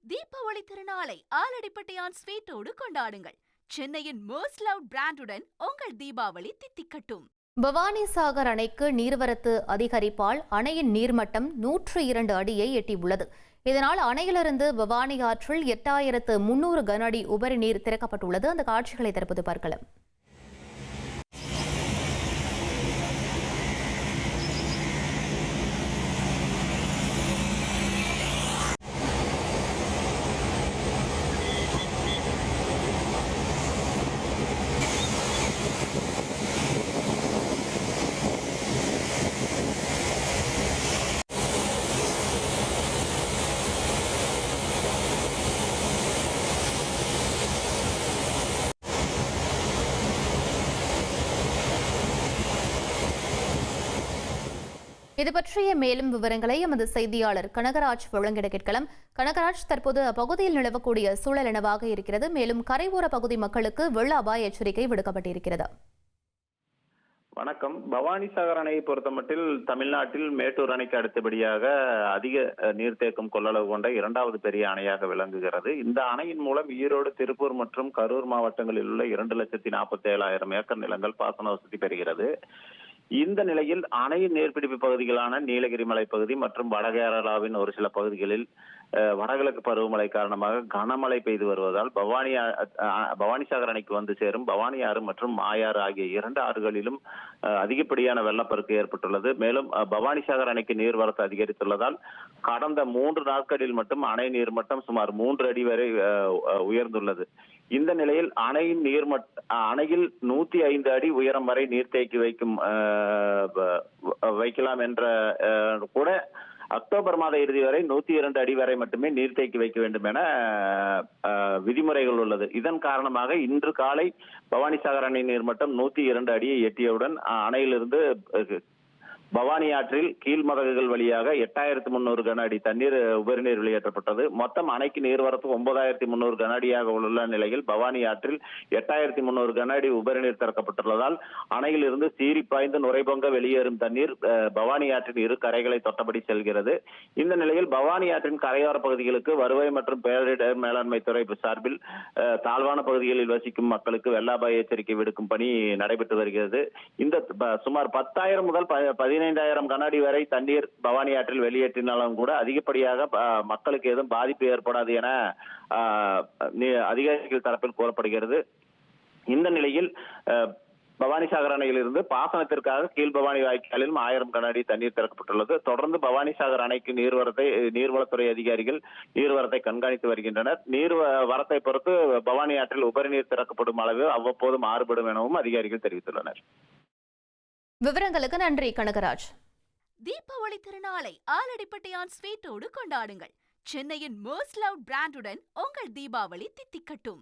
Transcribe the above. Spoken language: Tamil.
தீபாவளி திருநாளை ஆலடிப்பட்டியான் ஸ்வீட்டோடு கொண்டாடுங்கள். சென்னையின் மோஸ்ட் லவ்ட் பிராண்டுடன் உங்கள் தீபாவளி தித்திக்கட்டும். பவானிசாகர் அணைக்கு நீர்வரத்து அதிகரிப்பால் அணையின் நீர்மட்டம் 102 அடியை எட்டியுள்ளது. இதனால் அணையிலிருந்து பவானி ஆற்றில் 8300 கன அடி உபரி நீர் திறக்கப்பட்டுள்ளது. அந்த காட்சிகளை தற்போது பார்க்கலாம். இது பற்றிய மேலும் விவரங்களை எமது செய்தியாளர் கனகராஜ் வழங்கிட கேட்கலாம். கனகராஜ், தற்போது அப்பகுதியில் நிலவக்கூடிய சூழல் என்னவாக இருக்கிறது? மேலும் கரையோர பகுதி மக்களுக்கு வெள்ள அபாய எச்சரிக்கை விடுக்கப்பட்டிருக்கிறது. வணக்கம். பவானிசாகர் அணையை பொறுத்தமட்டில் தமிழ்நாட்டில் மேட்டூர் அணைக்கு அடுத்தபடியாக அதிக நீர்த்தேக்கம் கொள்ளளவு கொண்ட இரண்டாவது பெரிய அணையாக விளங்குகிறது. இந்த அணையின் மூலம் ஈரோடு, திருப்பூர் மற்றும் கரூர் மாவட்டங்களில் உள்ள 2,47,000 ஏக்கர் நிலங்கள் பாசன வசதி பெறுகிறது. இந்த நிலையில் அணையின் நீர்பிடிப்பு பகுதிகளான நீலகிரி மலைப்பகுதி மற்றும் வட கேரளாவின் ஒரு சில பகுதிகளில் வடகிழக்கு பருவமழை காரணமாக கனமழை பெய்து வருவதால் பவானிசாகர் அணைக்கு வந்து சேரும் பவானி ஆறு மற்றும் மாயாறு ஆகிய 2 ஆறுகளிலும் அதிகப்படியான வெள்ளப்பெருக்கு ஏற்பட்டுள்ளது. மேலும் பவானிசாகர் அணைக்கு நீர்வரத்து அதிகரித்துள்ளதால் கடந்த 3 நாட்களில் மட்டும் அணை நீர்மட்டம் சுமார் 3 அடி வரை உயர்ந்துள்ளது. இந்த நிலையில் அணையின் அணையில் 105 அடி உயரம் வரை நீர்த்தேக்கி வைக்கலாம் என்ற கூட அக்டோபர் மாத இறுதி வரை 102 அடி வரை மட்டுமே நீர்த்தேக்கி வைக்க வேண்டும் என விதிமுறைகள் உள்ளது. இதன் காரணமாக இன்று காலை பவானிசாகர் அணை நீர்மட்டம் 102 அடியை எட்டியவுடன் அணையிலிருந்து பவானி ஆற்றில் கீழ்மதகுகள் வழியாக 8300 கன அடி தண்ணீர் உபரிநீர் வெளியேற்றப்பட்டது. மொத்தம் அணைக்கு நீர்வரத்து 9300 கன அடியாக உள்ள நிலையில் பவானி ஆற்றில் 8300 கன அடி உபரிநீர் திறக்கப்பட்டுள்ளதால் அணையில் இருந்து சீறி பாய்ந்து நுரைபொங்க வெளியேறும் தண்ணீர் பவானி ஆற்றின் இரு கரைகளை தொட்டபடி செல்கிறது. இந்த நிலையில் பவானி ஆற்றின் கரையோர பகுதிகளுக்கு வருவாய் மற்றும் பேரிடர் மேலாண்மை துறை சார்பில் தாழ்வான பகுதிகளில் வசிக்கும் மக்களுக்கு வெள்ள அபாய எச்சரிக்கை விடுக்கும் பணி நடைபெற்று வருகிறது. இந்த சுமார் 10,000 முதல் 15,000 கன அடி வரை தண்ணீர் பவானி ஆற்றில் வெளியேற்றினாலும் கூட அதிகப்படியாக மக்களுக்கு ஏதும் பாதிப்பு ஏற்படாது என அதிகாரிகள் தரப்பில் கூறப்படுகிறது. இந்த நிலையில் பவானிசாகர் அணையிலிருந்து பாசனத்திற்காக கீழ்பவானி வாய்க்காலில் 1000 கன அடி தண்ணீர் திறக்கப்பட்டுள்ளது. தொடர்ந்து பவானிசாகர் அணைக்கு நீர்வளத்துறை அதிகாரிகள் நீர்வரத்தை கண்காணித்து வருகின்றனர். நீர்வரத்தை பொறுத்து பவானி ஆற்றில் உபரிநீர் திறக்கப்படும் அளவு அவ்வப்போது மாறுபடும் எனவும் அதிகாரிகள் தெரிவித்துள்ளனர். விவரங்களுக்கு நன்றி கனகராஜ். தீபாவளி திருநாளை ஆலடிப்பட்டியான் ஸ்வீட்டோடு கொண்டாடுங்கள். சென்னையின் மோஸ்ட் லவ்ட் பிராண்டுடன் உங்கள் தீபாவளி தித்திக்கட்டும்.